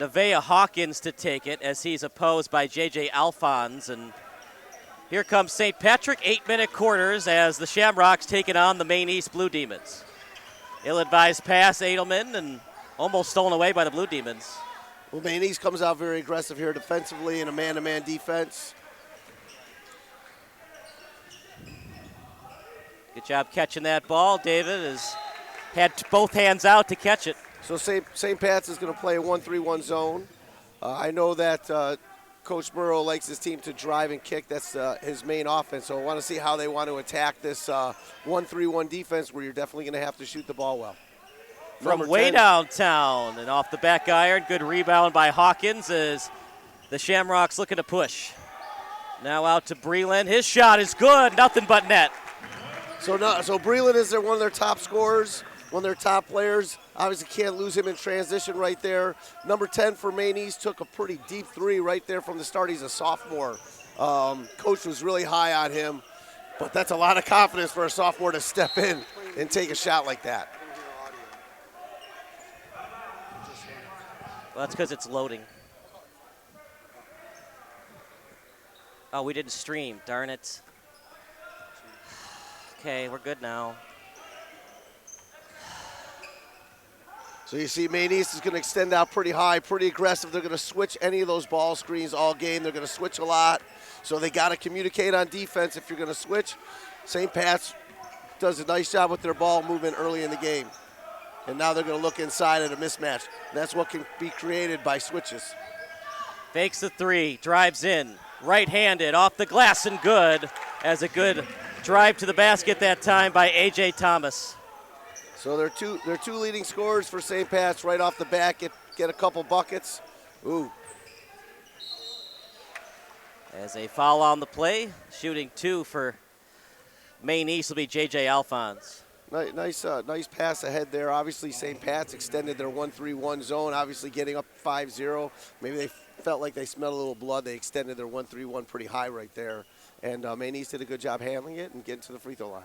Nevaeh Hawkins to take it as he's opposed by J.J. Alphonse. And here comes St. Patrick, 8-minute quarters as the Shamrocks taking on the Maine East Blue Demons. Ill-advised pass, Edelman, and almost stolen away by the Blue Demons. Well, Maine East comes out very aggressive here defensively in a man-to-man defense. Good job catching that ball. David has had both hands out to catch it. So St. Pat's is going to play a 1-3-1 zone. I know that Coach Burrow likes his team to drive and kick. That's his main offense. So I want to see how they want to attack this 1-3-1 defense where you're definitely going to have to shoot the ball well. From way downtown and off the back iron. Good rebound by Hawkins as the Shamrocks looking to push. Now out to Breland. His shot is good. Nothing but net. So Breland is one of their top scorers, one of their top players. Obviously can't lose him in transition right there. Number 10 for Maine East took a pretty deep three right there from the start. He's a sophomore. Coach was really high on him, but that's a lot of confidence for a sophomore to step in and take a shot like that. Well, that's because it's loading. Oh, we didn't stream. Darn it. Okay, we're good now. So you see Maine East is going to extend out pretty high, pretty aggressive. They're going to switch any of those ball screens all game. They're going to switch a lot. So they got to communicate on defense if you're going to switch. St. Pat's does a nice job with their ball movement early in the game. And now they're going to look inside at a mismatch. That's what can be created by switches. Fakes the three, drives in, right-handed, off the glass and good. As a good drive to the basket that time by A.J. Thomas. So they're two leading scorers for St. Pat's right off the bat, get a couple buckets. Ooh. As a foul on the play, shooting two for Maine East will be J.J. Alphonse. Nice pass ahead there. Obviously, St. Pat's extended their 1-3-1 zone, obviously getting up 5-0. Maybe they felt like they smelled a little blood. They extended their 1-3-1 pretty high right there. And Maine East did a good job handling it and getting to the free throw line.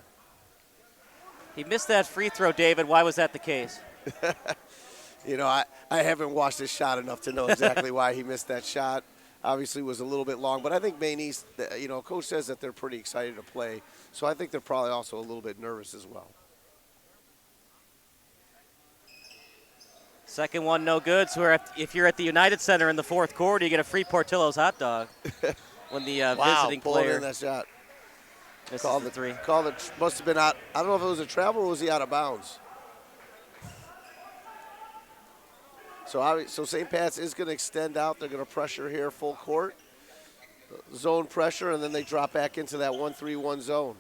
He missed that free throw, David. Why was that the case? You know, I haven't watched this shot enough to know exactly why he missed that shot. Obviously, it was a little bit long. But I think Maine East, Coach says that they're pretty excited to play. So I think they're probably also a little bit nervous as well. Second one, no good. So if you're at the United Center in the fourth quarter, you get a free Portillo's hot dog. When the visiting player in that shot. Called the three. Must have been out. I don't know if it was a travel or was he out of bounds. So St. Pat's is going to extend out. They're going to pressure here full court. Zone pressure, and then they drop back into that 1-3-1 zone.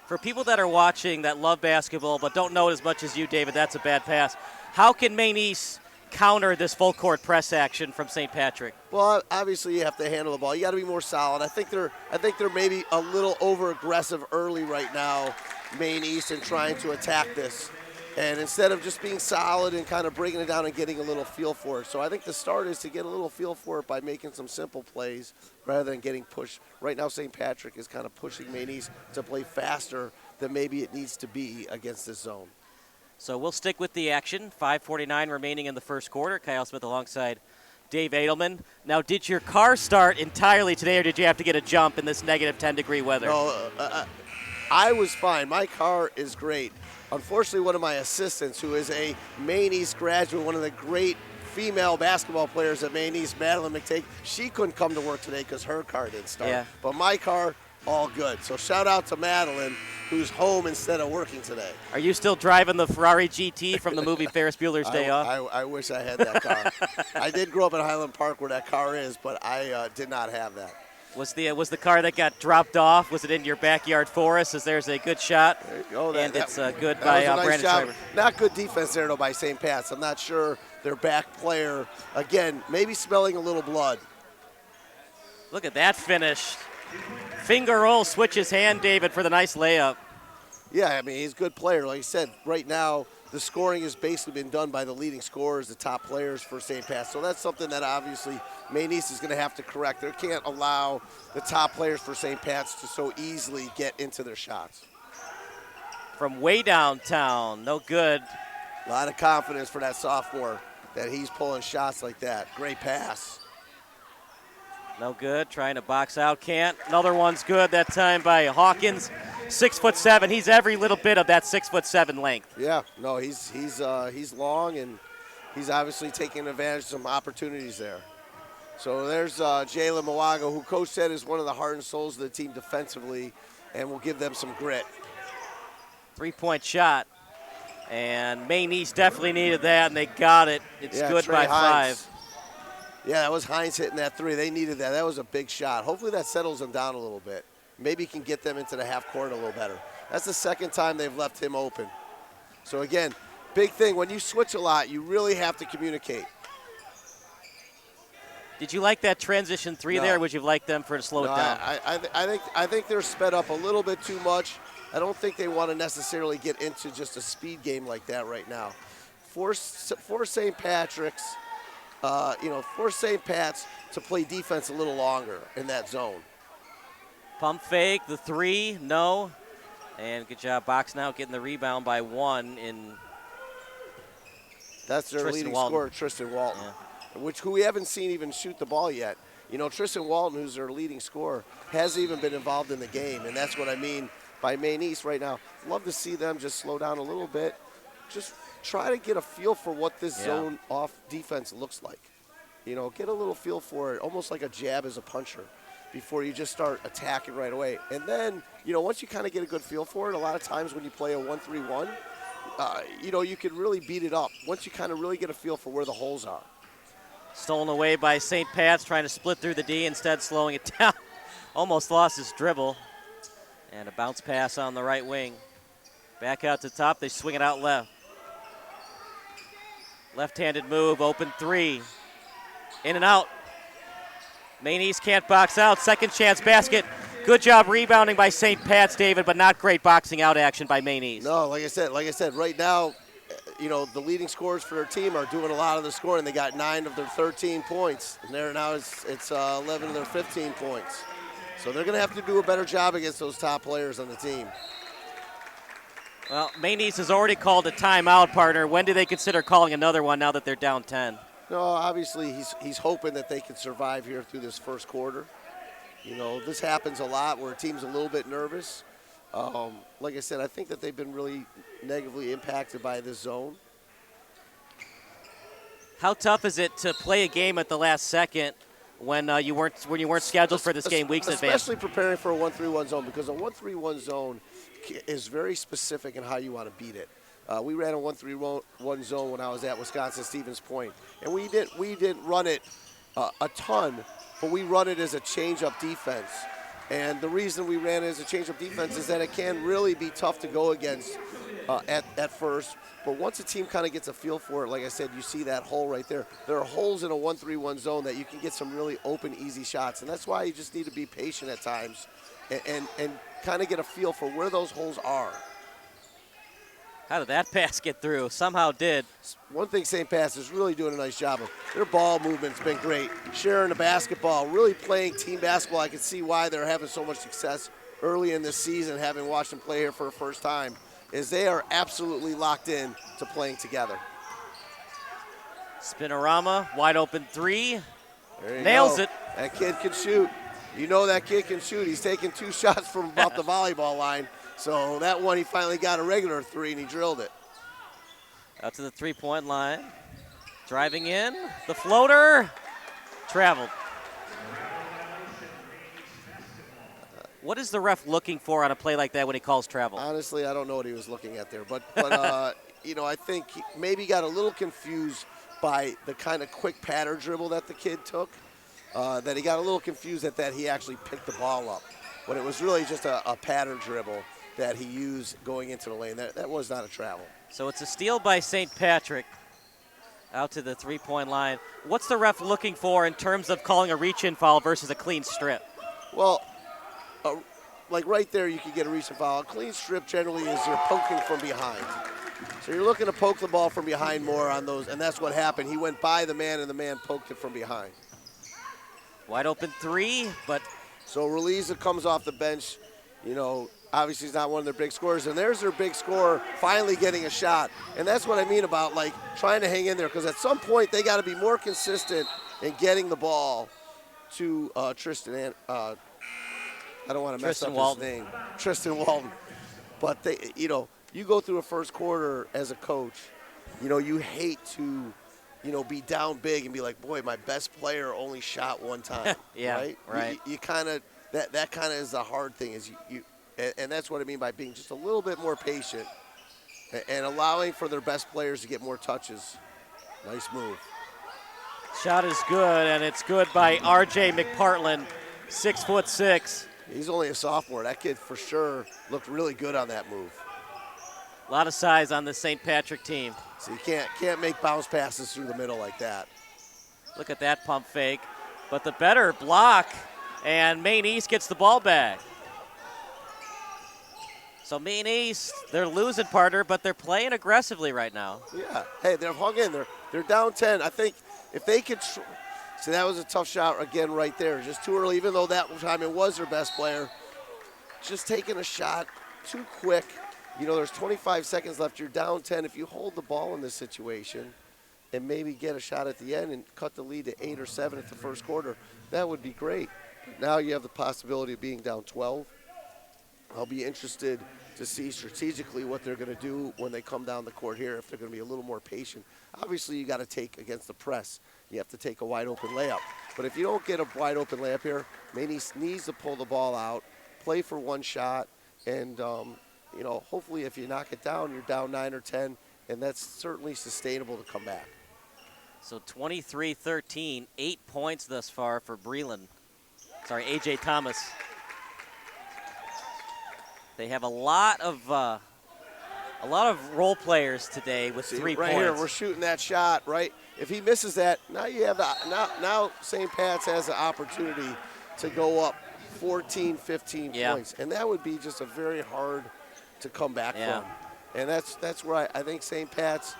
For people that are watching that love basketball but don't know it as much as you, David, that's a bad pass. How can Maine East counter this full court press action from St. Patrick? Well, obviously you have to handle the ball. You got to be more solid. I think they're maybe a little over aggressive early right now, Maine East, in trying to attack this. And instead of just being solid and kind of breaking it down and getting a little feel for it. So I think the start is to get a little feel for it by making some simple plays rather than getting pushed. Right now St. Patrick is kind of pushing Maine East to play faster than maybe it needs to be against this zone. So we'll stick with the action. 5:49 remaining in the first quarter. Kyle Smith alongside Dave Edelman. Now, did your car start entirely today, or did you have to get a jump in this negative 10-degree weather? No, I was fine. My car is great. Unfortunately, one of my assistants, who is a Maine East graduate, one of the great female basketball players at Maine East, Madeline McTake, she couldn't come to work today because her car didn't start. Yeah. But my car, all good. So shout out to Madeline, who's home instead of working today. Are you still driving the Ferrari GT from the movie Ferris Bueller's Day Off? I wish I had that car. I did grow up in Highland Park where that car is, but I did not have that. Was the car that got dropped off, was it in your backyard for us? As there's a good shot, there you go. It's good by nice Brandon job. Schreiber. Not good defense there, though, by St. Pat's. I'm not sure their back player, again, maybe smelling a little blood. Look at that finish. Finger roll, switches hand, David, for the nice layup. Yeah, I mean, he's a good player. Like I said, right now, the scoring has basically been done by the leading scorers, the top players for St. Pat's. So that's something that obviously Maine East is going to have to correct. They can't allow the top players for St. Pat's to so easily get into their shots. From way downtown, no good. A lot of confidence for that sophomore. that he's pulling shots like that. Great pass. No good, trying to box out, can't. Another one's good, that time by Hawkins. 6'7", he's every little bit of that 6'7" length. Yeah, no, he's long, and he's obviously taking advantage of some opportunities there. So there's Jalen Mawago, who Coach said is one of the heart and souls of the team defensively, and will give them some grit. 3-point shot, and Maine East definitely needed that, and they got it. It's good Trey by Hines. 5. Yeah, that was Hines hitting that 3. They needed that. That was a big shot. Hopefully that settles them down a little bit. Maybe can get them into the half court a little better. That's the second time they've left him open. So again, big thing, when you switch a lot, you really have to communicate. Did you like that transition 3 there, or would you like them to slow it down? I think they're sped up a little bit too much. I don't think they want to necessarily get into just a speed game like that right now. For St. Patrick's, for St. Pat's to play defense a little longer in that zone. Pump fake, the 3, no. And good job boxing out, getting the rebound by 1 in That's their Tristan leading Walton. scorer, Tristan Walton, who we haven't seen even shoot the ball yet. You know, Tristan Walton, who's their leading scorer, hasn't even been involved in the game, and that's what I mean by Maine East right now. Love to see them just slow down a little bit. Just try to get a feel for what this zone off defense looks like. You know, get a little feel for it, almost like a jab as a puncher, before you just start attacking right away. And then, you know, once you kind of get a good feel for it, a lot of times when you play a 1-3-1, you can really beat it up once you kind of really get a feel for where the holes are. Stolen away by St. Pat's, trying to split through the D, instead slowing it down. Almost lost his dribble. And a bounce pass on the right wing. Back out to top, they swing it out left. Left-handed move, open 3. In and out. Maine East can't box out. Second chance basket. Good job rebounding by St. Pat's, David, but not great boxing out action by Maine East. No, like I said, right now, the leading scorers for their team are doing a lot of the scoring. They got 9 of their 13 points, and there now it's 11 of their 15 points. So they're going to have to do a better job against those top players on the team. Well, Maine East has already called a timeout, partner. When do they consider calling another one now that they're down 10? No, obviously he's hoping that they can survive here through this first quarter. You know, this happens a lot where a team's a little bit nervous. Like I said, I think that they've been really negatively impacted by this zone. How tough is it to play a game at the last second when you weren't scheduled for this game weeks in advance? Especially preparing for a 1-3-1 zone, because a 1-3-1 zone is very specific in how you want to beat it. We ran a 1-3-1 zone when I was at Wisconsin Stevens Point, and we didn't run it a ton, but we run it as a change-up defense. And the reason we ran it as a change-up defense is that it can really be tough to go against at first. But once a team kind of gets a feel for it, like I said, you see that hole right there. There are holes in a 1-3-1 zone that you can get some really open, easy shots. And that's why you just need to be patient at times and kind of get a feel for where those holes are. How did that pass get through? Somehow did. One thing St. Pat's is really doing a nice job of, their ball movement's been great. Sharing the basketball, really playing team basketball. I can see why they're having so much success early in this season, having watched them play here for the first time, is they are absolutely locked in to playing together. Spinorama, wide open 3. There Nails go. it. That kid can shoot. You know that kid can shoot. He's taken 2 shots from about the volleyball line. So that one, he finally got a regular 3, and he drilled it. Out to the 3-point line. Driving in. The floater. Traveled. What is the ref looking for on a play like that when he calls travel? Honestly, I don't know what he was looking at there. But I think he maybe got a little confused by the kind of quick pattern dribble that the kid took. That he got a little confused at that he actually picked the ball up. When it was really just a pattern dribble that he used going into the lane. That was not a travel. So it's a steal by St. Patrick out to the 3-point line. What's the ref looking for in terms of calling a reach-in foul versus a clean strip? Well, like right there, you can get a reach-in foul. A clean strip generally is you're poking from behind. So you're looking to poke the ball from behind more on those, and that's what happened. He went by the man, and the man poked it from behind. Wide open 3, but... So Reliza comes off the bench, obviously is not one of their big scorers, and there's their big scorer finally getting a shot. And that's what I mean about like trying to hang in there, because at some point they got to be more consistent in getting the ball to Tristan. I don't want to mess up his name, Tristan Walton. But they, you go through a first quarter as a coach, you hate to, be down big and be like, boy, my best player only shot one time. Yeah, right. You kind of that kind of is the hard thing is you, and that's what I mean by being just a little bit more patient and allowing for their best players to get more touches. Nice move. Shot is good, and it's good by R.J. McPartland, 6'6". He's only a sophomore. That kid for sure looked really good on that move. A lot of size on the St. Patrick team. So you can't make bounce passes through the middle like that. Look at that pump fake. But the better block, and Maine East gets the ball back. So Maine East, they're losing, partner, but they're playing aggressively right now. Yeah. Hey, they're hung in. They're down 10. I think if they could see, that was a tough shot again right there. Just too early, even though that time it was their best player. Just taking a shot too quick. There's 25 seconds left. You're down 10. If you hold the ball in this situation and maybe get a shot at the end and cut the lead to 8 or 7 at the first quarter, that would be great. But now you have the possibility of being down 12. I'll be interested to see strategically what they're going to do when they come down the court here, if they're going to be a little more patient. Obviously, you got to take against the press. You have to take a wide-open layup. But if you don't get a wide-open layup here, Maine East needs to pull the ball out, play for one shot, and hopefully if you knock it down, you're down 9 or 10, and that's certainly sustainable to come back. So 23-13, 8 points thus far for A.J. Thomas. They have a lot of role players today with 3 right points. Here, we're shooting that shot, right? If he misses that, now you have now St. Pat's has the opportunity to go up 14, 15 points, and that would be just a very hard to come back from. And that's where I think St. Pat's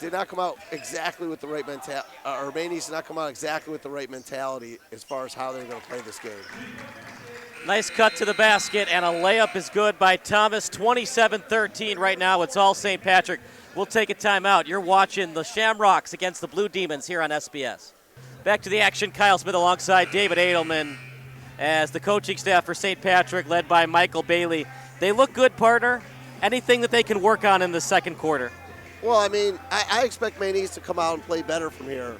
did not come out exactly with the right mentality, or Maine East did not come out exactly with the right mentality as far as how they're going to play this game. Nice cut to the basket, and a layup is good by Thomas. 27-13 right now. It's all St. Patrick. We'll take a timeout. You're watching the Shamrocks against the Blue Demons here on SBS. Back to the action. Kyle Smith alongside David Edelman as the coaching staff for St. Patrick, led by Michael Bailey. They look good, partner. Anything that they can work on in the second quarter? Well, I mean, I expect Maine East to come out and play better from here.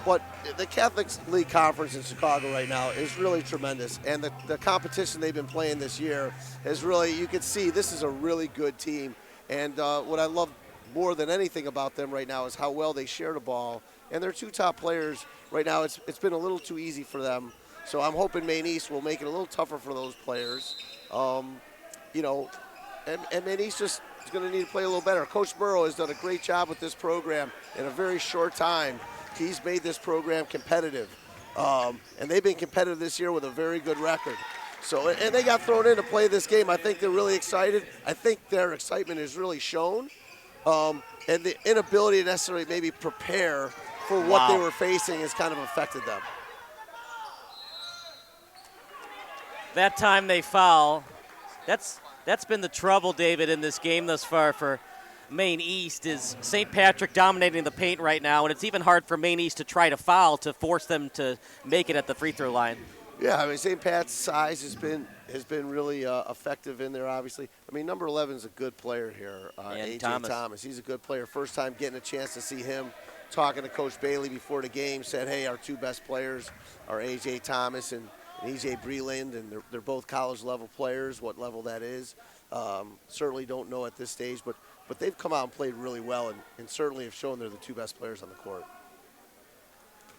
But the Catholic League Conference in Chicago right now is really tremendous. And the competition they've been playing this year is really, you can see this is a really good team. And what I love more than anything about them right now is how well they share the ball. And their 2 top players right now, it's been a little too easy for them. So I'm hoping Maine East will make it a little tougher for those players. And Maine East just is going to need to play a little better. Coach Burrow has done a great job with this program in a very short time. He's made this program competitive. And they've been competitive this year with a very good record. So, and they got thrown in to play this game. I think they're really excited. I think their excitement is really shown. And the inability to necessarily maybe prepare for what they were facing has kind of affected them. That time they foul. That's been the trouble, David, in this game thus far for Maine East, is St. Patrick dominating the paint right now, and it's even hard for Maine East to try to foul to force them to make it at the free throw line. Yeah, I mean, St. Pat's size has been really effective in there, obviously. I mean, number 11 is a good player here, A.J. Thomas. He's a good player. First time getting a chance to see him. Talking to Coach Bailey before the game, said, hey, our 2 best players are A.J. Thomas and E.J. Breland, and they're both college-level players, what level that is. Certainly don't know at this stage, but they've come out and played really well and certainly have shown they're the 2 best players on the court.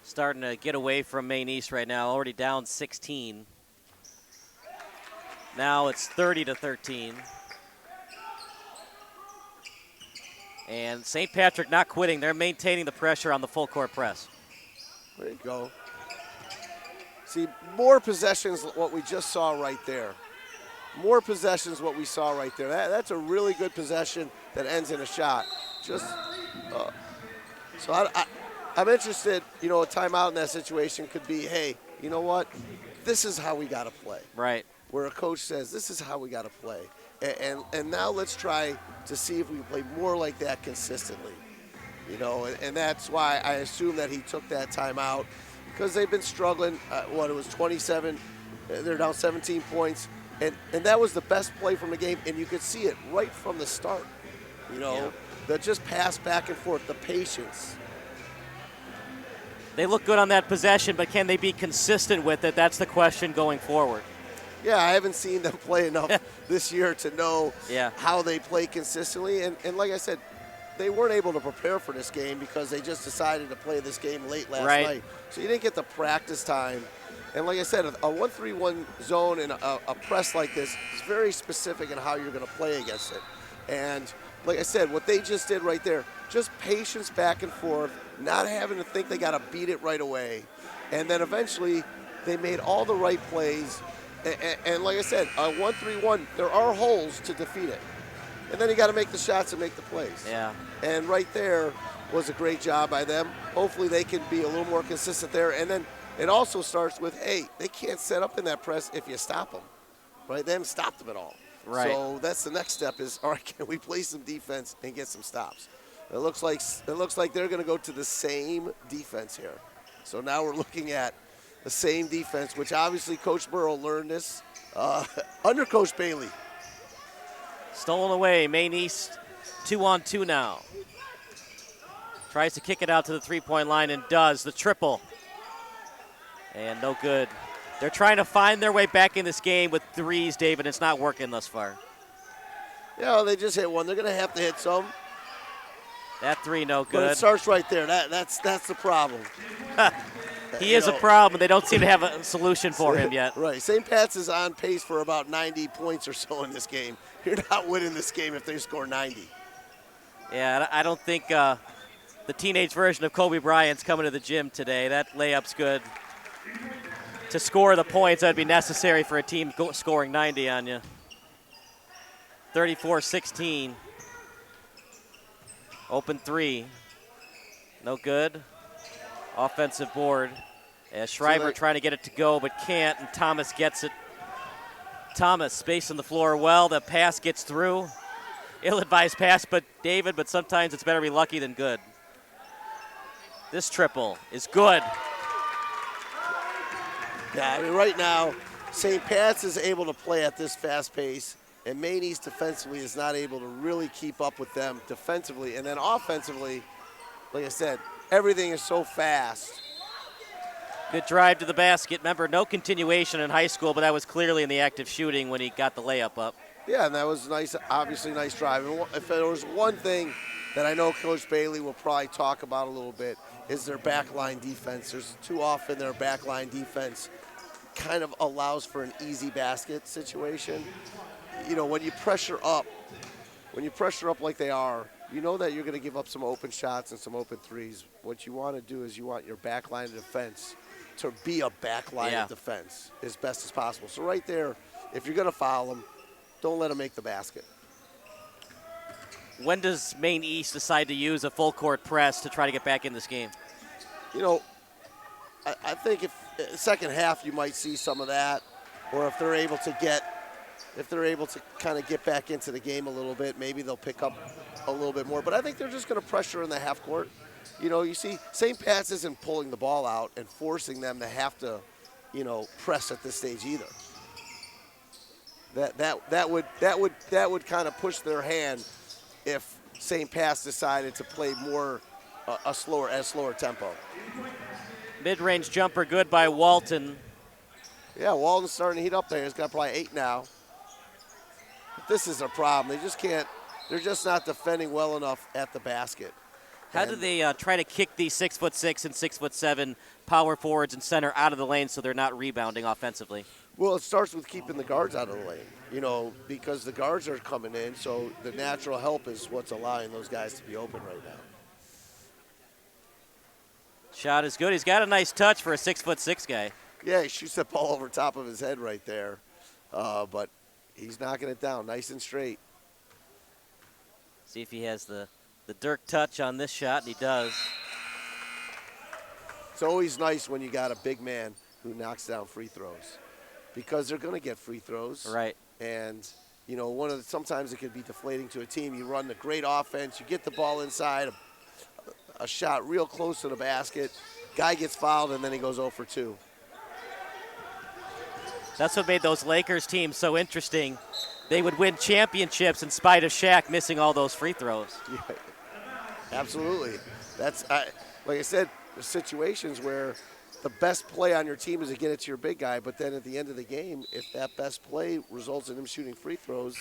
Starting to get away from Maine East right now, already down 16. Now it's 30-13. And St. Patrick not quitting. They're maintaining the pressure on the full court press. There you go. See, more possessions, what we just saw right there. More possessions, what we saw right there. That's a really good possession that ends in a shot. So I'm interested, a timeout in that situation could be, hey, you know what? This is how we got to play. Right. where a coach says, this is how we got to play. And now let's try to see if we can play more like that consistently. You know, and that's why I assume that he took that timeout, because they've been struggling. It was 27. They're down 17 points. And that was the best play from the game, and you could see it right from the start. You know, the just pass back and forth, the patience. They look good on that possession, but can they be consistent with it? That's the question going forward. Yeah, I haven't seen them play enough this year to know how they play consistently. And like I said, they weren't able to prepare for this game because they just decided to play this game late last night. So you didn't get the practice time. And like I said, a 1-3-1 zone and a press like this is very specific in how you're going to play against it. And like I said, what they just did right there, just patience back and forth, not having to think they got to beat it right away. And then eventually they made all the right plays. And like I said, a 1-3-1, there are holes to defeat it. And then you got to make the shots and make the plays. Yeah. And right there was a great job by them. Hopefully they can be a little more consistent there. And then it also starts with, hey, they can't set up in that press if you stop them, right? They haven't stopped them at all. Right. So that's the next step is, all right, can we play some defense and get some stops? It looks like they're going to go to the same defense here. So now we're looking at the same defense, which obviously Coach Burrow learned this under Coach Bailey. Stolen away, Maine East 2-on-2 now. Tries to kick it out to the three-point line and does. The triple. And no good. They're trying to find their way back in this game with threes, David. It's not working thus far. Yeah, they just hit one. They're going to have to hit some. That three, no good. But it starts right there. That's the problem. He is a problem. They don't seem to have a solution for him yet. Right. St. Pat's is on pace for about 90 points or so in this game. You're not winning this game if they score 90. Yeah, I don't think the teenage version of Kobe Bryant's coming to the gym today. That layup's good. To score the points that would be necessary for a team scoring 90 on you. 34-16. Open three. No good. Offensive board. As Schreiber trying to get it to go, but can't, and Thomas gets it. Thomas spacing the floor well. The pass gets through. Ill-advised pass, but sometimes it's better to be lucky than good. This triple is good. Yeah, I mean, right now, St. Pat's is able to play at this fast pace, and Maine East defensively is not able to really keep up with them defensively. And then offensively, like I said, everything is so fast. Good drive to the basket. Remember, no continuation in high school, but that was clearly in the active shooting when he got the layup up. Yeah, and that was nice, obviously nice drive. And if there was one thing that I know Coach Bailey will probably talk about a little bit is their backline defense. There's too often their backline defense kind of allows for an easy basket situation. You know, when you pressure up like they are, you know that you're going to give up some open shots and some open threes. What you want to do is you want your backline of defense to be a backline of defense as best as possible. So right there, if you're going to foul them, don't let them make the basket. When does Maine East decide to use a full court press to try to get back in this game? You know, I think if second half you might see some of that, or if they're able to kind of get back into the game a little bit, maybe they'll pick up a little bit more. But I think they're just going to pressure in the half court. You know, you see St. Pat's isn't pulling the ball out and forcing them to have to, you know, press at this stage either. That would kind of push their hand if St. Pat's decided to play more a slower tempo. Mid-range jumper good by Walton. Yeah, Walton's starting to heat up there. He's got probably 8 now. But this is a problem. They're just not defending well enough at the basket. How do they try to kick these 6'6" and 6'7" power forwards and center out of the lane so they're not rebounding offensively? Well, it starts with keeping the guards out of the lane, you know, because the guards are coming in, so the natural help is what's allowing those guys to be open right now. Shot is good. He's got a nice touch for a 6'6" guy. Yeah, he shoots that ball over top of his head right there, but he's knocking it down nice and straight. See if he has the Dirk touch on this shot, and he does. It's always nice when you got a big man who knocks down free throws, because they're going to get free throws. Right. And, you know, sometimes it could be deflating to a team. You run the great offense, you get the ball inside, a shot real close to the basket, guy gets fouled, and then he goes 0 for 2. That's what made those Lakers teams so interesting. They would win championships in spite of Shaq missing all those free throws. Yeah, absolutely. That's like I said, there's situations where the best play on your team is to get it to your big guy, but then at the end of the game, if that best play results in him shooting free throws,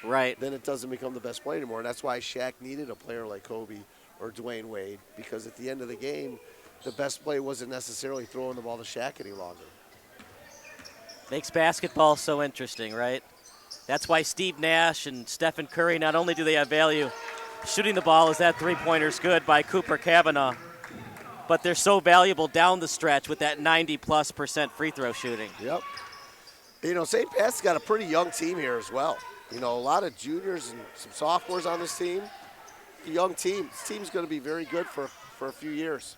right, then it doesn't become the best play anymore. And that's why Shaq needed a player like Kobe or Dwayne Wade, because at the end of the game, the best play wasn't necessarily throwing the ball to Shaq any longer. Makes basketball so interesting, right? That's why Steve Nash and Stephen Curry, not only do they have value shooting the ball as that three-pointer's good by Cooper Cavanaugh, but they're so valuable down the stretch with that 90+% free throw shooting. Yep. You know, St. Pat's got a pretty young team here as well. You know, a lot of juniors and some sophomores on this team. A young team. This team's going to be very good for a few years.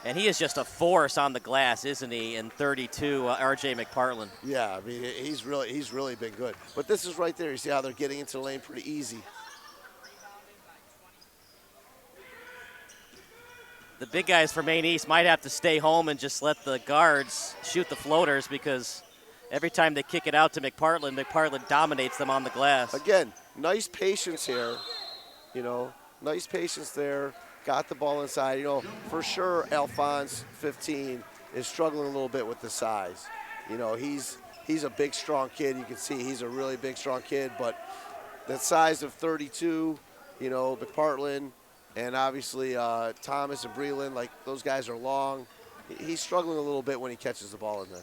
And he is just a force on the glass, isn't he, in 32, R.J. McPartland. Yeah, I mean, he's really been good. But this is right there. You see how they're getting into the lane pretty easy. The big guys for Maine East might have to stay home and just let the guards shoot the floaters, because every time they kick it out to McPartland, McPartland dominates them on the glass. Again, nice patience here. You know, nice patience there. Got the ball inside. You know, for sure, Alphonse, 15, is struggling a little bit with the size. You know, he's a big, strong kid. You can see he's a really big, strong kid. But the size of 32, you know, McPartland, and obviously Thomas and Breland, like those guys are long. He's struggling a little bit when he catches the ball in there.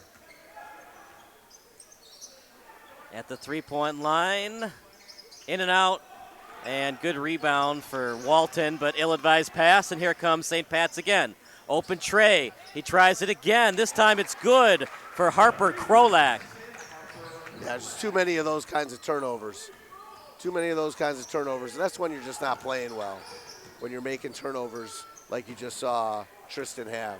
At the three-point line, in and out, and good rebound for Walton, but ill-advised pass, and here comes St. Pat's again. Open tray, he tries it again. This time it's good for Harper Krolak. Yeah, there's too many of those kinds of turnovers. Too many of those kinds of turnovers, and that's when you're just not playing well. When you're making turnovers like you just saw Tristan have.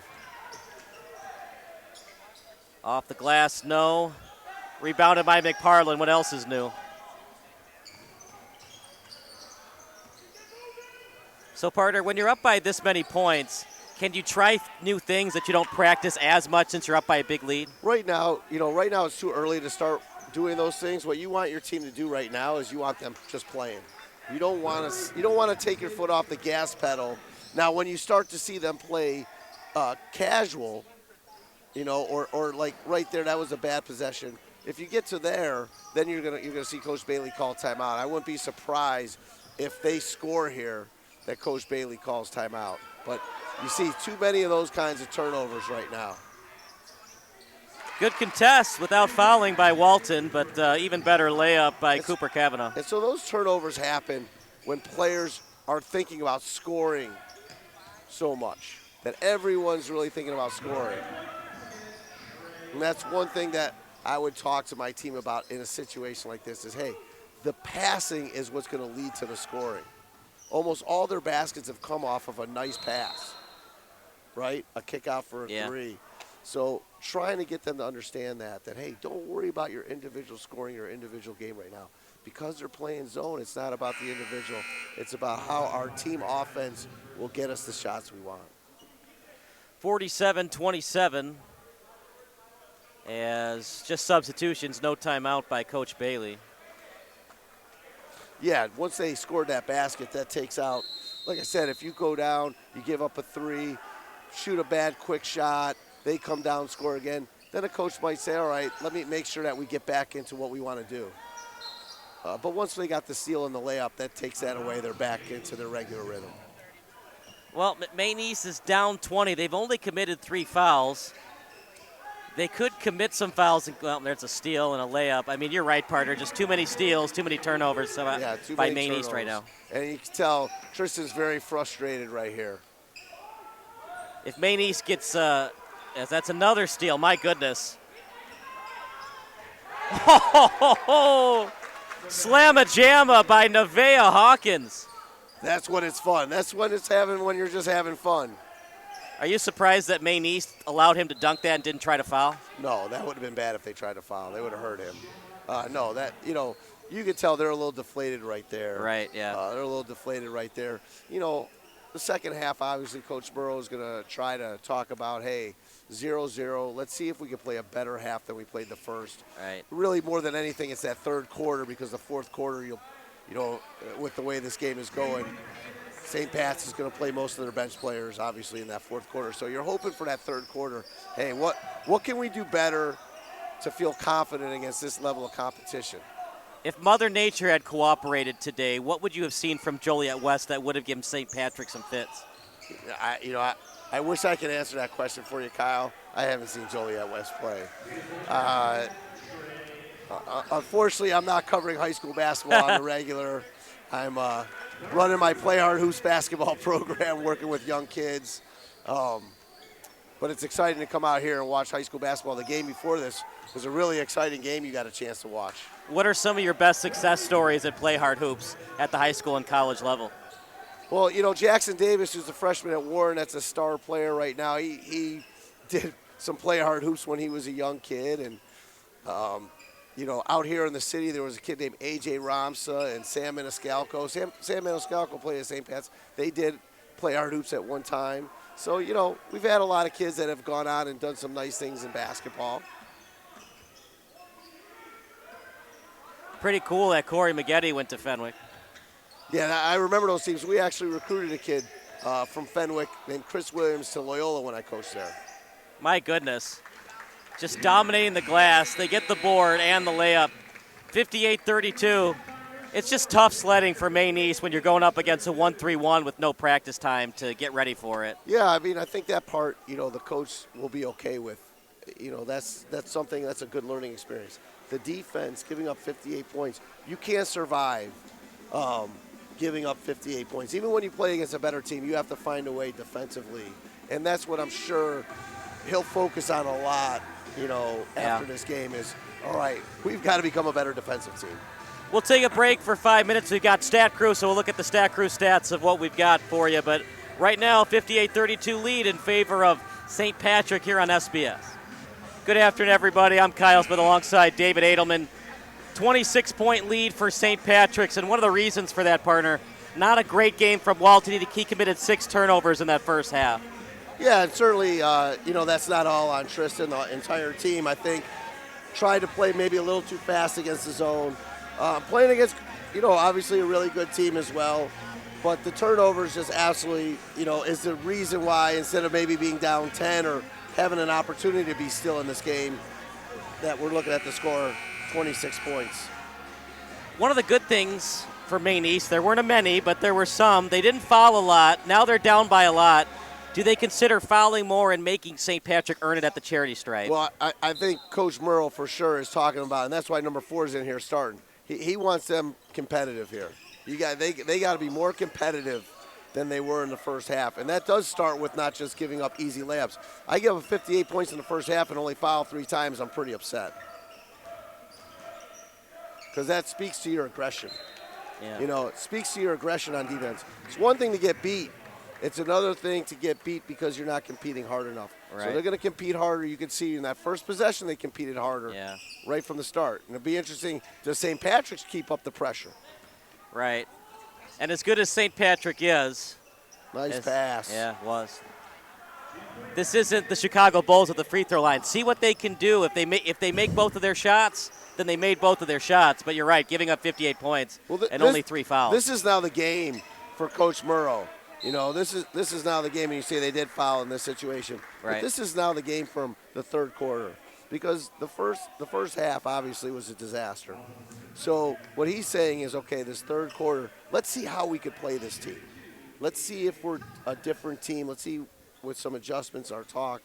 Off the glass, no. Rebounded by McPartland. What else is new? So, partner, when you're up by this many points, can you try new things that you don't practice as much since you're up by a big lead? Right now, it's too early to start doing those things. What you want your team to do right now is you want them just playing. You don't want to take your foot off the gas pedal. Now, when you start to see them play casual, you know, or like right there, that was a bad possession. If you get to there, then you're gonna see Coach Bailey call timeout. I wouldn't be surprised if they score here that Coach Bailey calls timeout. But you see too many of those kinds of turnovers right now. Good contest without fouling by Walton, but even better layup by Cooper Cavanaugh. And so those turnovers happen when players are thinking about scoring so much, that everyone's really thinking about scoring. And that's one thing that I would talk to my team about in a situation like this is, hey, the passing is what's going to lead to the scoring. Almost all their baskets have come off of a nice pass, right? A kick out for a three. So trying to get them to understand that, hey, don't worry about your individual scoring, your individual game right now. Because they're playing zone, it's not about the individual. It's about how our team offense will get us the shots we want. 47-27. As just substitutions, no timeout by Coach Bailey. Yeah, once they scored that basket, that takes out. Like I said, if you go down, you give up a three, shoot a bad quick shot, they come down, score again, then a coach might say, all right, let me make sure that we get back into what we want to do. But once they got the steal and the layup, that takes that away. They're back into their regular rhythm. Well, Maine East is down 20. They've only committed 3 fouls. They could commit some fouls. Well, there's a steal and a layup. I mean, you're right, partner. Just too many steals, too many turnovers by Maine East right now. And you can tell Tristan's very frustrated right here. If Maine East gets, that's another steal. My goodness. Slamma-jamma by Nevaeh Hawkins. That's when it's fun. That's when it's when you're just having fun. Are you surprised that Maine East allowed him to dunk that and didn't try to foul? No, that would have been bad if they tried to foul. They would have hurt him. No, that, you could tell they're a little deflated right there. Right, yeah. They're a little deflated right there. The second half, obviously, Coach Burrow is going to try to talk about, hey, 0-0. Let's see if we can play a better half than we played the first. Right. Really, more than anything, it's that third quarter, because the fourth quarter, with the way this game is going, St. Pat's is going to play most of their bench players, obviously, in that fourth quarter. So you're hoping for that third quarter. Hey, what can we do better to feel confident against this level of competition? If Mother Nature had cooperated today, what would you have seen from Joliet West that would have given St. Patrick some fits? I wish I could answer that question for you, Kyle. I haven't seen Joliet West play. Unfortunately, I'm not covering high school basketball on the regular. I'm running my Play Hard Hoops basketball program, working with young kids. But it's exciting to come out here and watch high school basketball. The game before this was a really exciting game you got a chance to watch. What are some of your best success stories at Play Hard Hoops at the high school and college level? Well, Jackson Davis, who's a freshman at Warren, that's a star player right now. He did some Play Hard Hoops when he was a young kid. And, out here in the city, there was a kid named A.J. Ramsa and Sam Maniscalco. Sam Maniscalco played at St. Pat's. They did Play Hard Hoops at one time. So, we've had a lot of kids that have gone on and done some nice things in basketball. Pretty cool that Corey Maggette went to Fenwick. Yeah, I remember those teams. We actually recruited a kid from Fenwick named Chris Williams to Loyola when I coached there. My goodness. Just dominating the glass. They get the board and the layup. 58-32. It's just tough sledding for Maine East when you're going up against a 1-3-1 with no practice time to get ready for it. Yeah, I think that part, the coach will be okay with. That's something, that's a good learning experience. The defense, giving up 58 points, you can't survive giving up 58 points. Even when you play against a better team, you have to find a way defensively. And that's what I'm sure he'll focus on a lot, after this game is, all right, we've got to become a better defensive team. We'll take a break for 5 minutes. We've got Stat Crew, so we'll look at the Stat Crew stats of what we've got for you. But right now, 58-32 lead in favor of St. Patrick here on SBS. Good afternoon, everybody. I'm Kyle Smith alongside David Edelman. 26-point lead for St. Patrick's, and one of the reasons for that, partner, not a great game from Walton. He committed 6 turnovers in that first half. Yeah, and certainly, that's not all on Tristan. The entire team, I think, tried to play maybe a little too fast against the zone. Playing against, obviously a really good team as well. But the turnovers just absolutely, is the reason why, instead of maybe being down 10 or having an opportunity to be still in this game, that we're looking at the score 26 points. One of the good things for Maine East, there weren't many, but there were some. They didn't foul a lot. Now they're down by a lot. Do they consider fouling more and making St. Patrick earn it at the charity stripe? Well, I think Coach Merle for sure is talking about, and that's why number 4 is in here starting. He wants them competitive here. They got to be more competitive than they were in the first half, and that does start with not just giving up easy layups. I give up 58 points in the first half and only foul 3 times. I'm pretty upset because that speaks to your aggression. Yeah. It speaks to your aggression on defense. It's one thing to get beat. It's another thing to get beat because you're not competing hard enough. Right. So they're going to compete harder. You can see in that first possession they competed harder right from the start. And it'll be interesting, does St. Patrick's keep up the pressure? Right. And as good as St. Patrick is. Nice pass. Yeah, it was. This isn't the Chicago Bulls at the free throw line. See what they can do. If they make both of their shots, then they made both of their shots. But you're right, giving up 58 points and only 3 fouls. This is now the game for Coach Murrow. This is now the game, and you say they did foul in this situation. Right. But this is now the game from the third quarter, because the first half obviously was a disaster. So what he's saying is, okay, this third quarter, let's see how we could play this team. Let's see if we're a different team. Let's see with some adjustments our talk,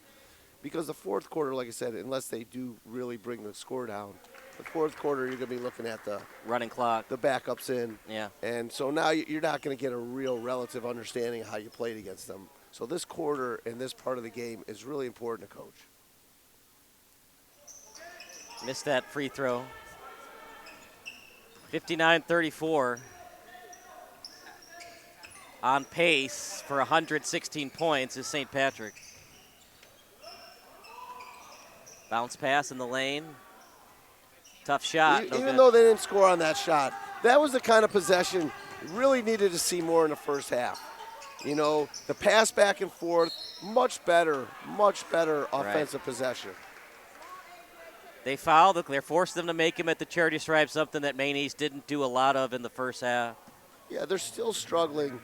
because the fourth quarter, like I said, unless they do really bring the score down, the fourth quarter you're going to be looking at the running clock, the backups in. Yeah. And so now you're not going to get a real relative understanding of how you played against them. So this quarter and this part of the game is really important to coach. Missed that free throw. 59-34. on pace for 116 points is St. Patrick. Bounce pass in the lane. Tough shot. No Even good. though they didn't score on that shot, that was the kind of possession really needed to see more in the first half. You know, the pass back and forth, much better offensive possession. They fouled. They're forced them to make him at the charity stripe, something that Maine East didn't do a lot of in the first half. Yeah, they're still struggling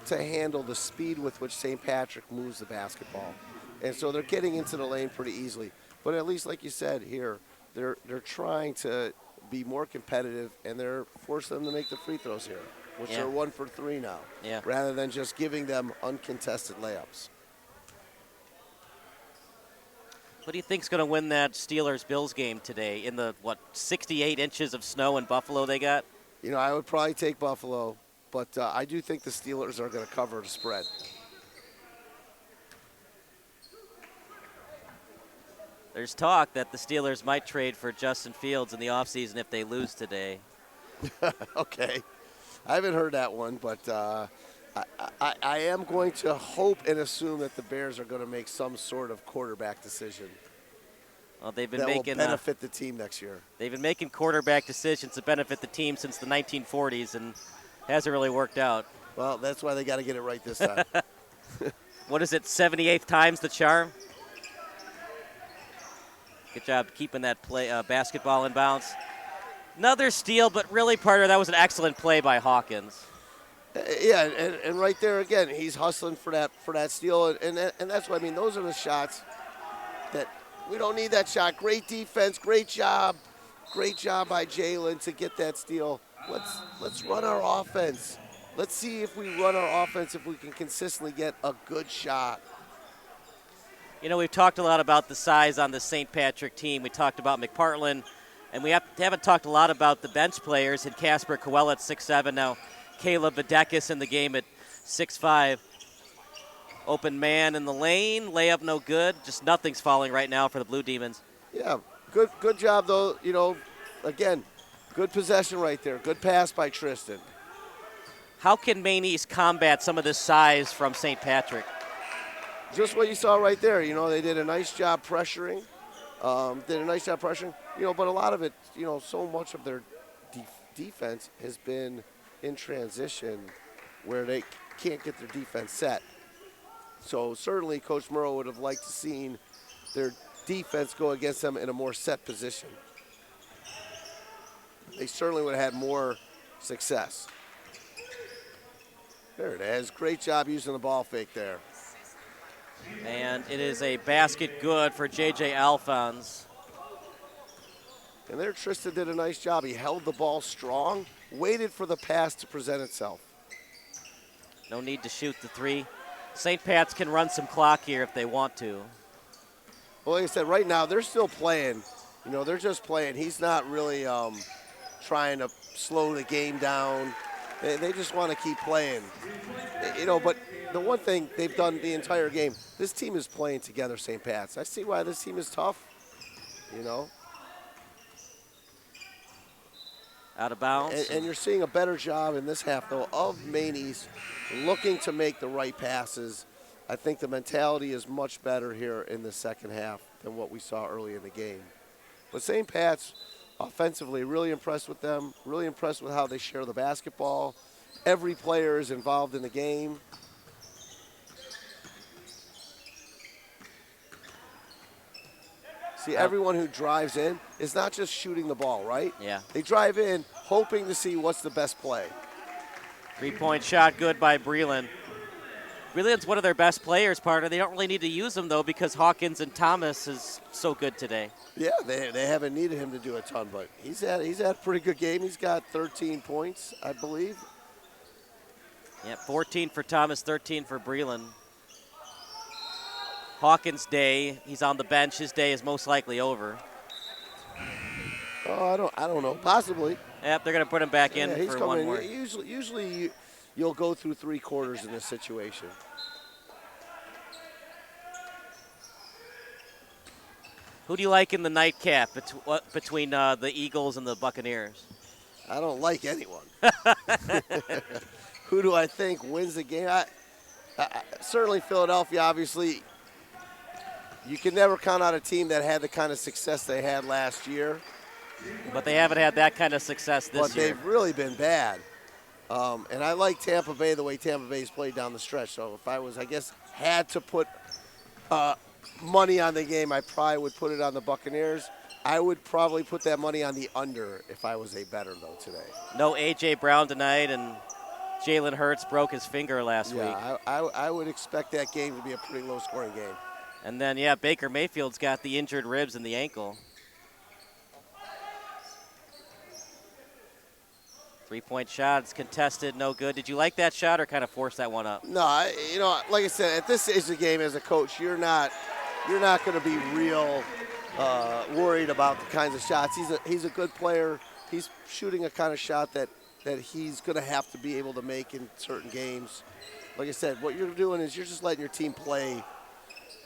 to handle the speed with which St. Patrick moves the basketball. And so they're getting into the lane pretty easily. But at least, like you said here, they're trying to be more competitive, and they're forcing them to make the free throws here, which are 1 for 3 now, rather than just giving them uncontested layups. What do you think's going to win that Steelers-Bills game today in the, 68 inches of snow in Buffalo they got? You know, I would probably take Buffalo, but I do think the Steelers are going to cover the spread. There's talk that the Steelers might trade for Justin Fields in the offseason if they lose today. Okay. I haven't heard that one, but I am going to hope and assume that the Bears are going to make some sort of quarterback decision. Well, they've been that making will benefit the team next year. They've been making quarterback decisions to benefit the team since the 1940s, and hasn't really worked out. Well, that's why they got to get it right this time. What is it, 78th time's the charm? Good job keeping that basketball in bounds. Another steal, but really, Parter, that was an excellent play by Hawkins. Yeah, and right there again, he's hustling for that steal, and that's what I mean. Those are the shots that we don't need that shot. Great defense, great job by Jalen to get that steal. Let's run our offense. Let's see if we run our offense, if we can consistently get a good shot. You know, we've talked a lot about the size on the St. Patrick team. We talked about McPartland, and we haven't talked a lot about the bench players. And Casper Coel at 6'7", now Caleb Vadekis in the game at 6'5". Open man in the lane, layup no good. Just nothing's falling right now for the Blue Demons. Yeah, good job though. You know, again, good possession right there. Good pass by Tristan. How can Maine East combat some of this size from St. Patrick? Just what you saw right there. You know, they did a nice job pressuring. You know, but a lot of it, you know, so much of their defense has been in transition where they can't get their defense set. So certainly Coach Murrow would have liked to seen their defense go against them in a more set position. They certainly would have had more success. There it is. Great job using the ball fake there. And it is a basket good for J.J. Alphonse. And there Tristan did a nice job. He held the ball strong, waited for the pass to present itself. No need to shoot the three. St. Pat's can run some clock here if they want to. Well, like I said, right now they're still playing. You know, they're just playing. He's not really trying to slow the game down. They just want to keep playing. You know, but the one thing they've done the entire game, this team is playing together, St. Pat's. I see why this team is tough, you know. Out of bounds. And you're seeing a better job in this half, though, of Maine East looking to make the right passes. I think the mentality is much better here in the second half than what we saw early in the game. But St. Pat's, offensively, really impressed with them, really impressed with how they share the basketball. Every player is involved in the game. See, everyone who drives in is not just shooting the ball, right? Yeah. They drive in hoping to see what's the best play. Three-point shot good by Breland. Breland's one of their best players, Partner. They don't really need to use him, though, because Hawkins and Thomas is so good today. Yeah, they haven't needed him to do a ton, but he's had a pretty good game. He's got 13 points, I believe. Yeah, 14 for Thomas, 13 for Breland. Hawkins' day, he's on the bench. His day is most likely over. Oh, I don't know. Possibly. Yep, they're going to put him back in he's for coming one in. more. Usually you'll go through 3 quarters in this situation. Who do you like in the nightcap between the Eagles and the Buccaneers? I don't like anyone. who do I think wins the game? Certainly Philadelphia, obviously. You can never count out a team that had the kind of success they had last year. But they haven't had that kind of success this But year. they've really been bad. And I like Tampa Bay the way Tampa Bay's played down the stretch. So if I was, I guess, had to put money on the game, I probably would put it on the Buccaneers. I would probably put that money on the under if I was a bettor, though, today. No A.J. Brown tonight, and Jalen Hurts broke his finger last week. Yeah, I would expect that game to be a pretty low-scoring game. And then, yeah, Baker Mayfield's got the injured ribs and the ankle. 3-point shot, it's contested, no good. Did you like that shot or kind of force that one up? No, like I said, at this stage of the game as a coach, you're not going to be real worried about the kinds of shots. He's a good player. He's shooting a kind of shot that he's going to have to be able to make in certain games. Like I said, what you're doing is you're just letting your team play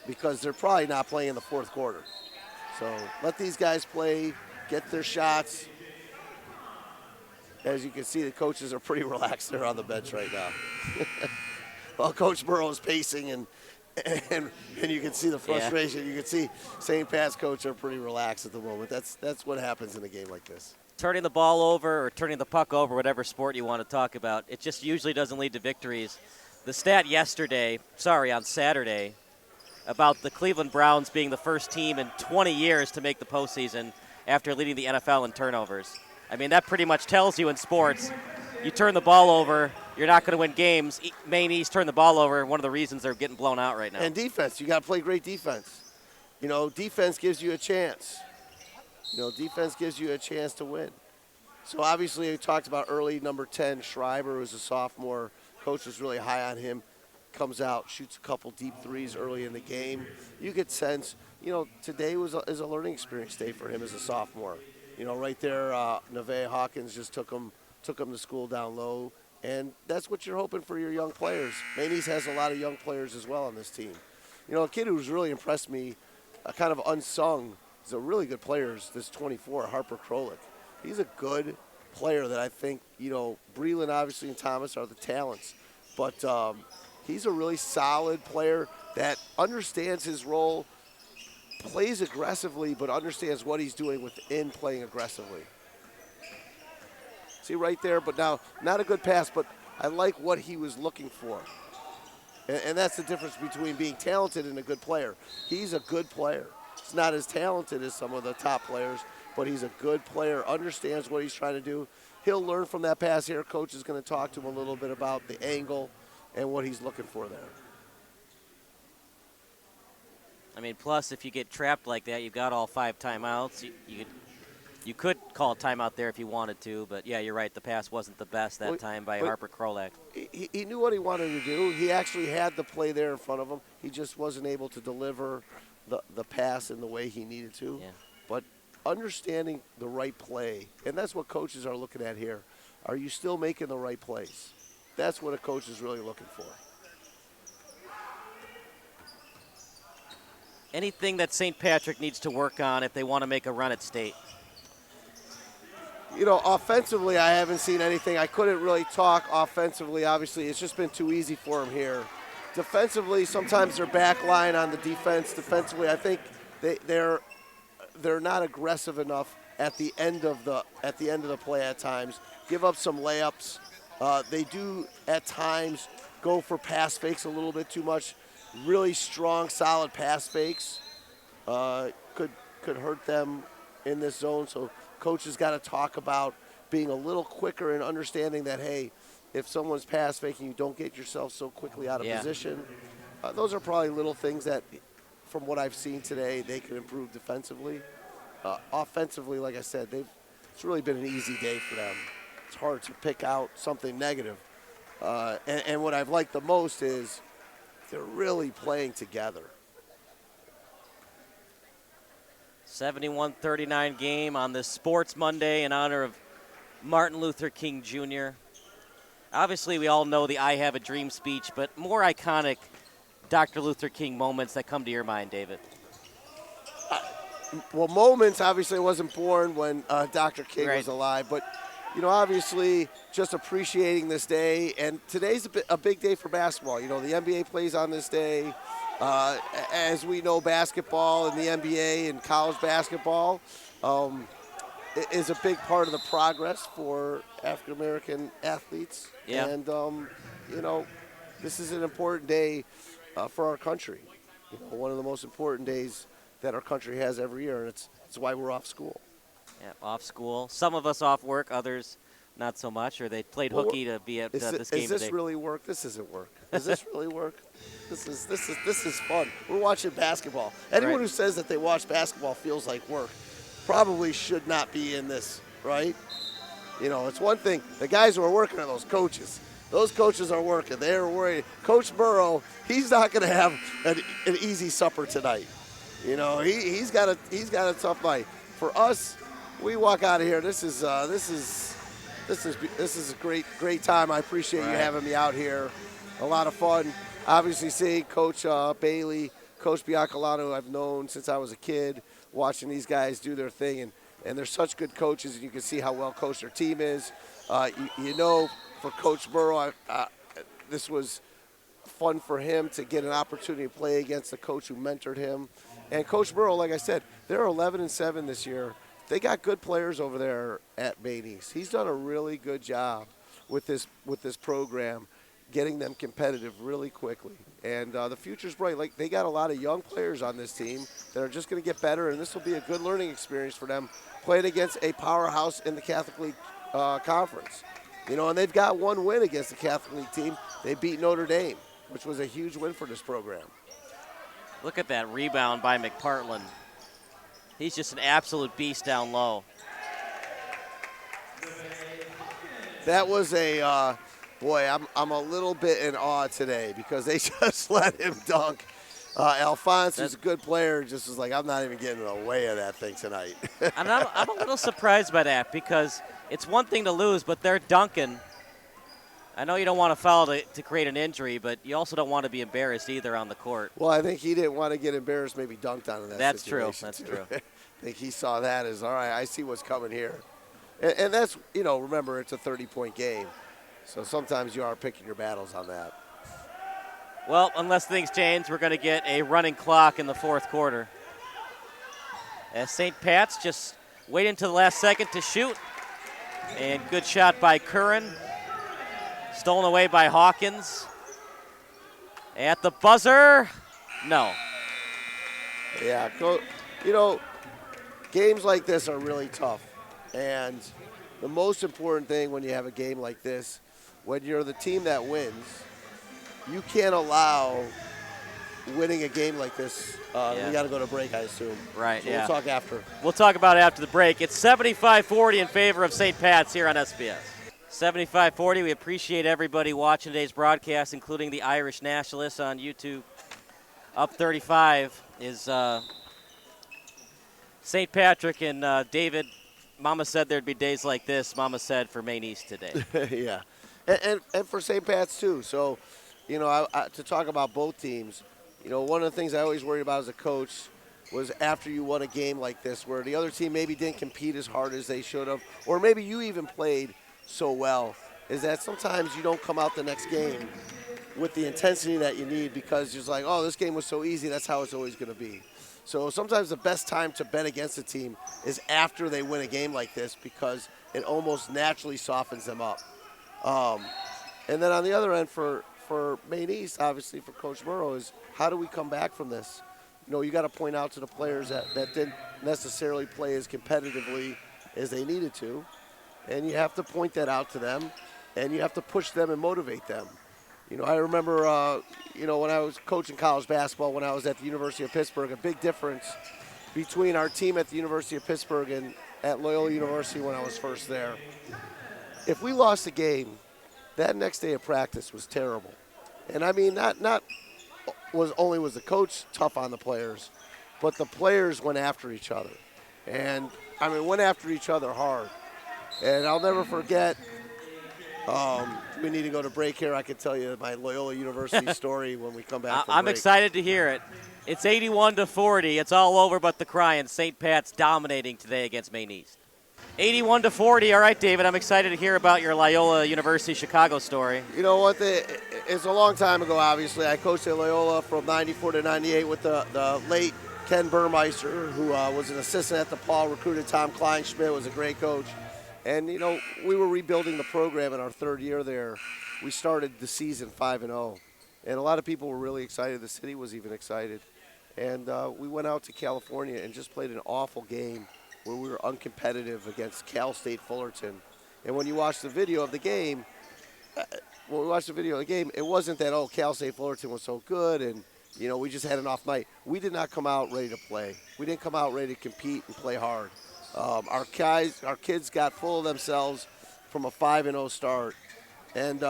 because they're probably not playing in the fourth quarter. So let these guys play, get their shots. As you can see, the coaches are pretty relaxed there on the bench right now. While Coach Burrow is pacing and you can see the frustration. Yeah. You can see St. Pat's coach are pretty relaxed at the moment. That's what happens in a game like this. Turning the ball over or turning the puck over, whatever sport you want to talk about, it just usually doesn't lead to victories. The stat on Saturday, about the Cleveland Browns being the first team in 20 years to make the postseason after leading the NFL in turnovers. I mean, that pretty much tells you in sports, you turn the ball over, you're not going to win games. Maine East turned the ball over, one of the reasons they're getting blown out right now. And defense, you got to play great defense. Defense gives you a chance. Defense gives you a chance to win. So obviously, we talked about early number 10, Schreiber, who's a sophomore. Coach was really high on him. Comes out, shoots a couple deep threes early in the game. You get sense, today is a learning experience day for him as a sophomore. Right there, Nevaeh Hawkins just took him to school down low, and that's what you're hoping for your young players. Maine East has a lot of young players as well on this team. A kid who's really impressed me, kind of unsung, is a really good player, is this 24, Harper Krolik. He's a good player that I think, Breland obviously and Thomas are the talents, but he's a really solid player that understands his role, plays aggressively, but understands what he's doing within playing aggressively. See right there, but now not a good pass, but I like what he was looking for. And that's the difference between being talented and a good player. He's a good player. He's not as talented as some of the top players, but he's a good player, understands what he's trying to do. He'll learn from that pass here. Coach is going to talk to him a little bit about the angle and what he's looking for there. I mean, plus, if you get trapped like that, you've got all 5 timeouts. You could call a timeout there if you wanted to, but, yeah, you're right. The pass wasn't the best that time by Harper Krolik. He knew what he wanted to do. He actually had the play there in front of him. He just wasn't able to deliver the pass in the way he needed to. Yeah. But understanding the right play, and that's what coaches are looking at here. Are you still making the right plays? That's what a coach is really looking for. Anything that St. Patrick needs to work on if they want to make a run at state? Offensively, I haven't seen anything. I couldn't really talk offensively. Obviously, it's just been too easy for them here. Defensively, sometimes their back line on the defense. Defensively, I think they're not aggressive enough at the end of the play at times. Give up some layups. They do at times go for pass fakes a little bit too much. Really strong, solid pass fakes could hurt them in this zone. So coaches got to talk about being a little quicker and understanding that, hey, if someone's pass faking, you don't get yourself so quickly out of position. Those are probably little things that, from what I've seen today, they can improve defensively. Offensively, like I said, it's really been an easy day for them. It's hard to pick out something negative. And what I've liked the most is they're really playing together. 71-39 game on this Sports Monday in honor of Martin Luther King Jr. Obviously, we all know the I Have a Dream speech, but more iconic Dr. Luther King moments that come to your mind, David. Well, moments, obviously, I wasn't born when Dr. King was alive, but obviously just appreciating this day. And today's a big day for basketball. The NBA plays on this day. As we know, basketball and the NBA and college basketball is a big part of the progress for African American athletes. Yeah. And this is an important day for our country. One of the most important days that our country has every year, and it's why we're off school. Yeah, off school. Some of us off work, others not so much, or they played hooky to be at this game today. Is this really work? This isn't work. Is this really work? This is fun. We're watching basketball. Anyone Right. who says that they watch basketball feels like work probably should not be in this, right? It's one thing. The guys who are working are those coaches. Those coaches are working. They're worried. Coach Burrow, he's not going to have an easy supper tonight. He's got a tough night. For us, we walk out of here. This is a great time. I appreciate you having me out here. A lot of fun. Obviously, seeing Coach Bailey, Coach Biancalano, I've known since I was a kid, watching these guys do their thing, and they're such good coaches, and you can see how well coached their team is. For Coach Burrow, this was fun for him to get an opportunity to play against the coach who mentored him. And Coach Burrow, like I said, they're 11-7 this year. They got good players over there at Maine East. He's done a really good job with this program, getting them competitive really quickly. And the future's bright. Like, they got a lot of young players on this team that are just going to get better, and this will be a good learning experience for them, playing against a powerhouse in the Catholic League Conference. And they've got one win against the Catholic League team. They beat Notre Dame, which was a huge win for this program. Look at that rebound by McPartland. He's just an absolute beast down low. That was boy, I'm a little bit in awe today because they just let him dunk. Alphonse, who's a good player, just was like, I'm not even getting in the way of that thing tonight. And I'm a little surprised by that because it's one thing to lose, but they're dunking. I know you don't want to foul to create an injury, but you also don't want to be embarrassed either on the court. Well, I think he didn't want to get embarrassed, maybe dunked on in that That's situation. true. That's true. I think he saw that as, all right, I see what's coming here. And that's, remember, it's a 30-point game. So sometimes you are picking your battles on that. Well, unless things change, we're going to get a running clock in the fourth quarter. As St. Pat's just wait until the last second to shoot. And good shot by Curran. Stolen away by Hawkins. At the buzzer, no. Yeah, games like this are really tough. And the most important thing when you have a game like this, when you're the team that wins, you can't allow winning a game like this. We got to go to break, I assume. Right, so we'll talk after. We'll talk about it after the break. It's 75-40 in favor of St. Pat's here on SBS. 75-40. We appreciate everybody watching today's broadcast, including the Irish Nationalists on YouTube. Up 35 is St. Patrick and David. Mama said there'd be days like this. Mama said for Maine East today. Yeah, and for St. Pat's too. So, to talk about both teams, one of the things I always worried about as a coach was after you won a game like this where the other team maybe didn't compete as hard as they should have, or maybe you even played so well, is that sometimes you don't come out the next game with the intensity that you need because you're just like, oh, this game was so easy, that's how it's always going to be. So sometimes the best time to bet against a team is after they win a game like this because it almost naturally softens them up. And then on the other end for Maine East, obviously for Coach Burrow, is how do we come back from this? You got to point out to the players that didn't necessarily play as competitively as they needed to. And you have to point that out to them, and you have to push them and motivate them. I remember, when I was coaching college basketball when I was at the University of Pittsburgh, a big difference between our team at the University of Pittsburgh and at Loyola University when I was first there. If we lost a game, that next day of practice was terrible. And I mean, not was the coach tough on the players, but the players went after each other. And, went after each other hard. And I'll never forget, we need to go to break here. I could tell you my Loyola University story when we come back from I'm break. excited to hear it. It's 81-40. It's all over but the crying. St. Pat's dominating today against Maine East. 81-40. All right, David, I'm excited to hear about your Loyola University Chicago story. You know what? It's a long time ago, obviously. I coached at Loyola from 94 to 98 with the late Ken Burmeister, who was an assistant at the Paul, recruited Tom Kleinschmidt, was a great coach. And, you know, we were rebuilding the program in our third year there. We started the season 5-0. And a lot of people were really excited. The city was even excited. And we went out to California and just played an awful game where we were uncompetitive against Cal State Fullerton. And when you watch the video of the game, it wasn't that, oh, Cal State Fullerton was so good and, you know, we just had an off night. We did not come out ready to play. We didn't come out ready to compete and play hard. Our kids got full of themselves from a 5-0 start. And,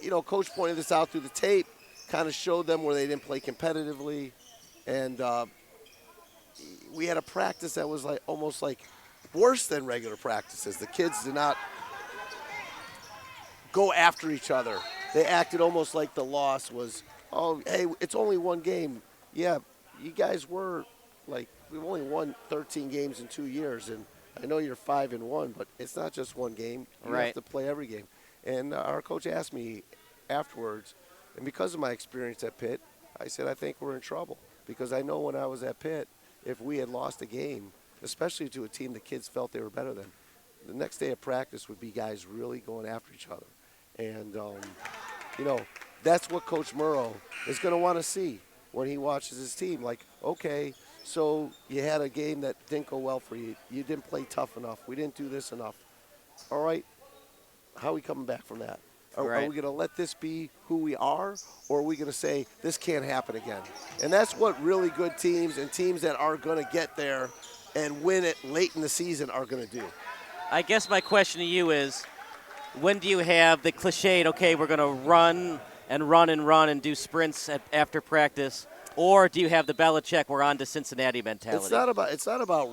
you know, Coach pointed this out through the tape, kind of showed them where they didn't play competitively. And we had a practice that was like almost like worse than regular practices. The kids did not go after each other. They acted almost like the loss was, oh, hey, it's only one game. Yeah, you guys were like, we've only won 13 games in 2 years, and I know you're 5-1, but it's not just one game. You have to play every game. And our coach asked me afterwards, and because of my experience at Pitt, I said, I think we're in trouble. Because I know when I was at Pitt, if we had lost a game, especially to a team the kids felt they were better than, the next day of practice would be guys really going after each other. And, you know, that's what Coach Murrow is going to want to see when he watches his team. Like, okay, so you had a game that didn't go well for you. You didn't play tough enough. We didn't do this enough. All right, how are we coming back from that? Are we going to let this be who we are, or are we going to say this can't happen again? And that's what really good teams and teams that are going to get there and win it late in the season are going to do. I guess my question to you is, when do you have the cliched, okay, we're going to run and do sprints after practice, or do you have the Belichick, we're on to Cincinnati mentality? It's not about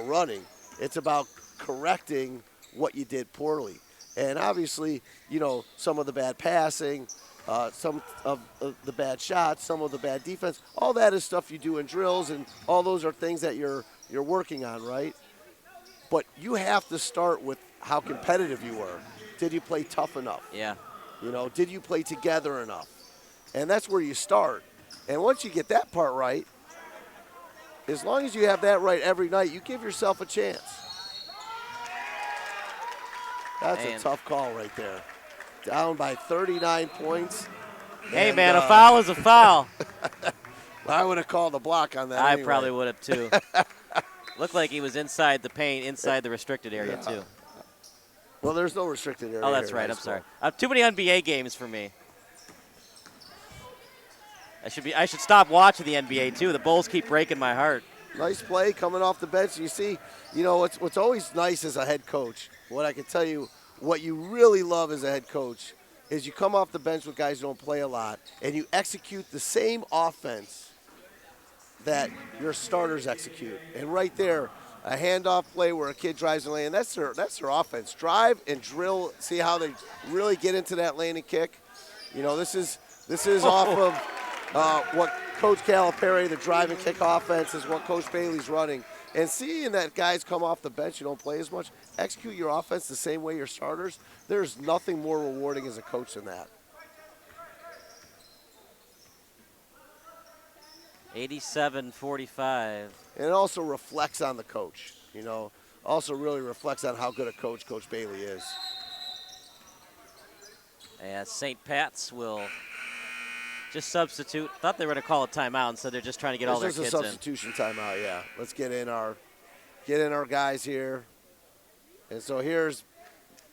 running. It's about correcting what you did poorly. And obviously, you know, some of the bad passing, some of the bad shots, some of the bad defense, all that is stuff you do in drills, and all those are things that you're working on, right? But you have to start with how competitive you were. Did you play tough enough? Yeah. You know, did you play together enough? And that's where you start. And once you get that part right, as long as you have that right every night, you give yourself a chance. That's a tough call right there. Down by 39 points. Hey, man, a foul is a foul. I would have called the block on that I anyway. probably would have, too. Looked like he was inside the paint, inside the restricted area, too. Well, there's no restricted area. Oh, that's right. I'm sorry. Too many NBA games for me. I should stop watching the NBA, too. The Bulls keep breaking my heart. Nice play coming off the bench. You see, you know, what's always nice as a head coach, what I can tell you, what you really love as a head coach is you come off the bench with guys who don't play a lot, and you execute the same offense that your starters execute. And right there, a handoff play where a kid drives in the lane, that's their offense. Drive and drill, see how they really get into that lane and kick. You know, this is off of what Coach Calipari, the drive and kick offense, is what Coach Bailey's running. And seeing that guys come off the bench who don't play as much, execute your offense the same way your starters, there's nothing more rewarding as a coach than that. 87-45. And it also reflects on the coach, you know, also really reflects on how good a coach Coach Bailey is. And St. Pat's will just substitute. Thought they were going to call a timeout, and so they're just trying to get all their kids in. This is a substitution timeout, yeah. Let's get in our guys here. And so here's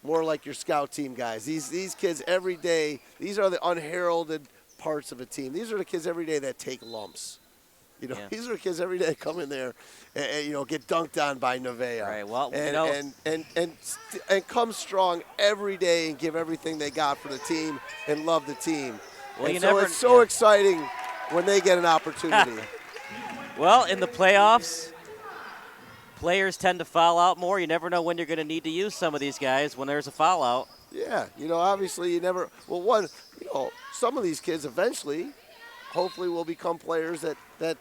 more like your scout team guys. These kids every day, these are the unheralded parts of a team. These are the kids every day that take lumps. You know, these are the kids every day that come in there and you know, get dunked on by Nevaeh. Right, well, and come strong every day and give everything they got for the team and love the team. Well, it's so exciting when they get an opportunity. Well, in the playoffs, players tend to foul out more. You never know when you're going to need to use some of these guys when there's a foul out. Yeah, you know, obviously you never – well, you know, some of these kids eventually hopefully will become players that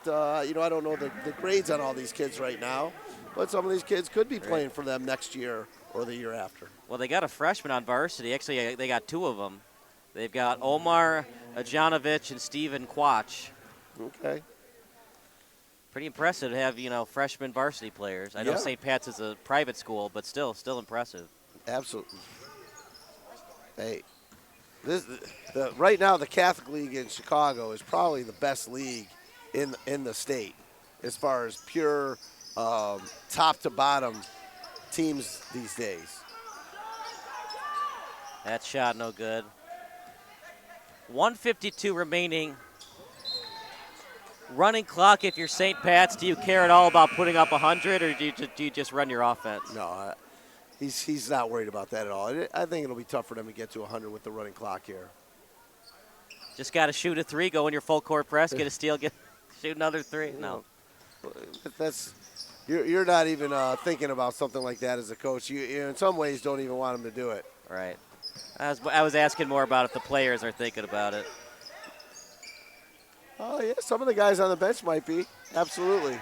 I don't know the grades on all these kids right now, but some of these kids could be playing for them next year or the year after. Well, they got a freshman on varsity. Actually, they got two of them. They've got Omar Ajanovic and Steven Quach. Okay. Pretty impressive to have, freshman varsity players. I know Yeah. St. Pat's is a private school, but still impressive. Absolutely. Hey, right now the Catholic League in Chicago is probably the best league in the state as far as pure top to bottom teams these days. That shot no good. 1:52 remaining. Running clock. If you're St. Pat's, do you care at all about putting up 100, or do you just run your offense? No, he's not worried about that at all. I think it'll be tough for them to get to 100 with the running clock here. Just got to shoot a three, go in your full court press, get a steal, shoot another three. No. You're not even thinking about something like that as a coach. You in some ways don't even want him to do it. Right. I was asking more about if the players are thinking about it. Oh, yeah, some of the guys on the bench might be. Absolutely.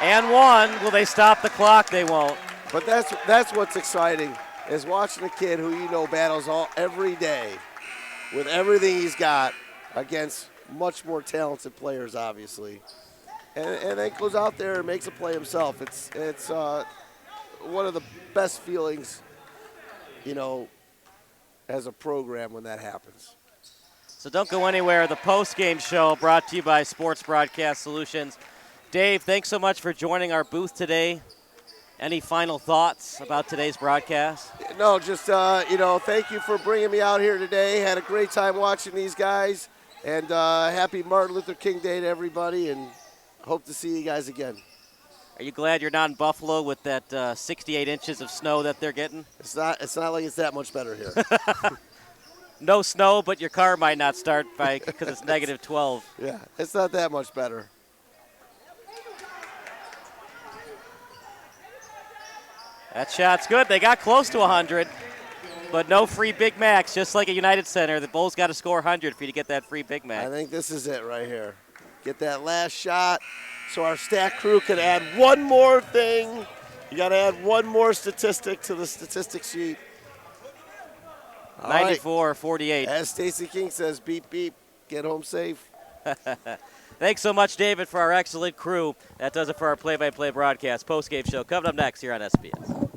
And one. Will they stop the clock? They won't. But that's what's exciting, is watching a kid who battles every day with everything he's got against much more talented players, obviously. And then goes out there and makes a play himself. It's one of the best feelings, as a program when that happens. So don't go anywhere. The post-game show brought to you by Sports Broadcast Solutions. Dave, thanks so much for joining our booth today. Any final thoughts about today's broadcast? No, just, thank you for bringing me out here today. Had a great time watching these guys. And happy Martin Luther King Day to everybody, and hope to see you guys again. Are you glad you're not in Buffalo with that 68 inches of snow that they're getting? It's not like it's that much better here. No snow, but your car might not start because it's negative 12. Yeah, it's not that much better. That shot's good. They got close to 100, but no free Big Macs. Just like a United Center, the Bulls got to score 100 for you to get that free Big Mac. I think this is it right here. Get that last shot so our stat crew can add one more thing. You got to add one more statistic to the statistics sheet. 94-48. As Stacey King says, beep, beep, get home safe. Thanks so much, David, for our excellent crew. That does it for our play-by-play broadcast. Post-game show coming up next here on SBS.